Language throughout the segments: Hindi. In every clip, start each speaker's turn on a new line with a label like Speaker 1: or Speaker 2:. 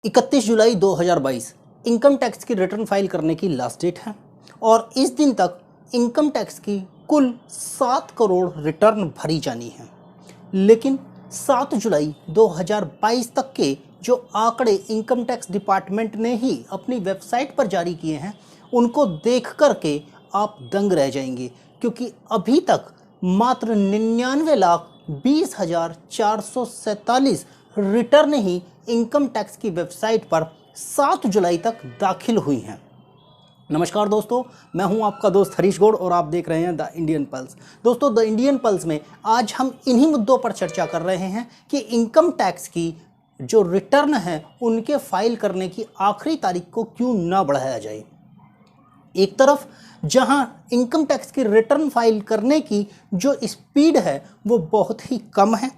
Speaker 1: 31 जुलाई 2022 इनकम टैक्स की रिटर्न फाइल करने की लास्ट डेट है और इस दिन तक इनकम टैक्स की कुल 7 करोड़ रिटर्न भरी जानी है। लेकिन 7 जुलाई 2022 तक के जो आंकड़े इनकम टैक्स डिपार्टमेंट ने ही अपनी वेबसाइट पर जारी किए हैं उनको देख कर के आप दंग रह जाएंगे, क्योंकि अभी तक मात्र 99,20,447 रिटर्न ही इनकम टैक्स की वेबसाइट पर 7 जुलाई तक दाखिल हुई हैं। नमस्कार दोस्तों, मैं हूं आपका दोस्त हरीश गौड़ और आप देख रहे हैं द इंडियन पल्स। दोस्तों, द इंडियन पल्स में आज हम इन्हीं मुद्दों पर चर्चा कर रहे हैं कि इनकम टैक्स की जो रिटर्न है उनके फाइल करने की आखिरी तारीख को क्यों ना बढ़ाया जाए। एक तरफ जहां इनकम टैक्स की रिटर्न फाइल करने की जो स्पीड है वो बहुत ही कम है,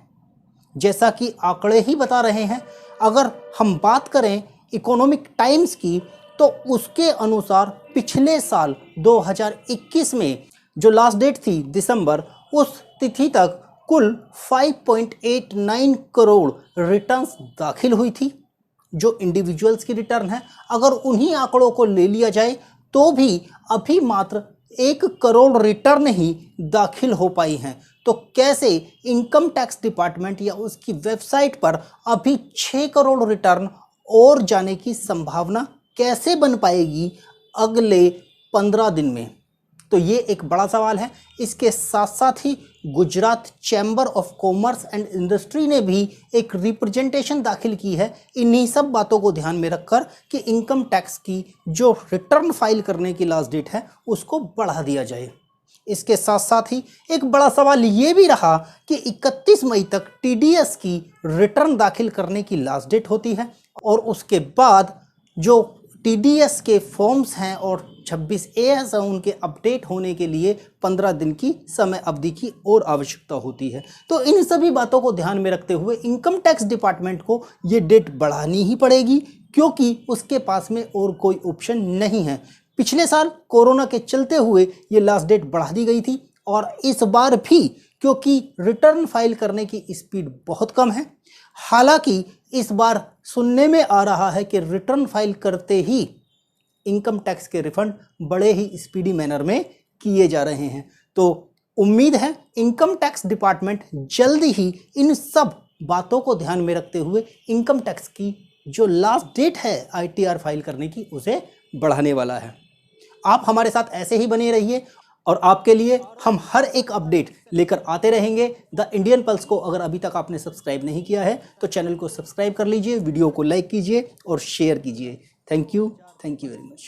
Speaker 1: जैसा कि आंकड़े ही बता रहे हैं। अगर हम बात करें इकोनॉमिक टाइम्स की तो उसके अनुसार पिछले साल 2021 में जो लास्ट डेट थी दिसंबर, उस तिथि तक कुल 5.89 करोड़ रिटर्न्स दाखिल हुई थी जो इंडिविजुअल्स की रिटर्न है। अगर उन्हीं आंकड़ों को ले लिया जाए तो भी अभी मात्र 1 करोड़ रिटर्न ही दाखिल हो पाई हैं। तो कैसे इनकम टैक्स डिपार्टमेंट या उसकी वेबसाइट पर अभी 6 करोड़ रिटर्न और जाने की संभावना कैसे बन पाएगी अगले 15 दिन में? तो ये एक बड़ा सवाल है। इसके साथ साथ ही Gujarat chamber of commerce and industry ने भी एक रिप्रेजेंटेशन दाखिल की है इन्हीं सब बातों को ध्यान में रखकर कि इनकम टैक्स की जो रिटर्न फाइल करने की लास्ट डेट है उसको बढ़ा दिया जाए। इसके साथ साथ ही एक बड़ा सवाल ये भी रहा कि 31 मई तक टीडीएस की रिटर्न दाखिल करने की लास्ट डेट होती है और उसके बाद जो टीडीएस के फॉर्म्स हैं और 26A हैं उनके अपडेट होने के लिए 15 दिन की समय अवधि की और आवश्यकता होती है। तो इन सभी बातों को ध्यान में रखते हुए इनकम टैक्स डिपार्टमेंट को ये डेट बढ़ानी ही पड़ेगी, क्योंकि उसके पास में और कोई ऑप्शन नहीं है। पिछले साल कोरोना के चलते हुए ये लास्ट डेट बढ़ा दी गई थी और इस बार भी क्योंकि रिटर्न फाइल करने की स्पीड बहुत कम है। हालांकि इस बार सुनने में आ रहा है कि रिटर्न फाइल करते ही इनकम टैक्स के रिफंड बड़े ही स्पीडी मैनर में किए जा रहे हैं। तो उम्मीद है इनकम टैक्स डिपार्टमेंट जल्द ही इन सब बातों को ध्यान में रखते हुए इनकम टैक्स की जो लास्ट डेट है आईटीआर फाइल करने की उसे बढ़ाने वाला है। आप हमारे साथ ऐसे ही बने रहिए और आपके लिए हम हर एक अपडेट लेकर आते रहेंगे। द इंडियन पल्स को अगर अभी तक आपने सब्सक्राइब नहीं किया है तो चैनल को सब्सक्राइब कर लीजिए, वीडियो को लाइक कीजिए और शेयर कीजिए। Thank you very much.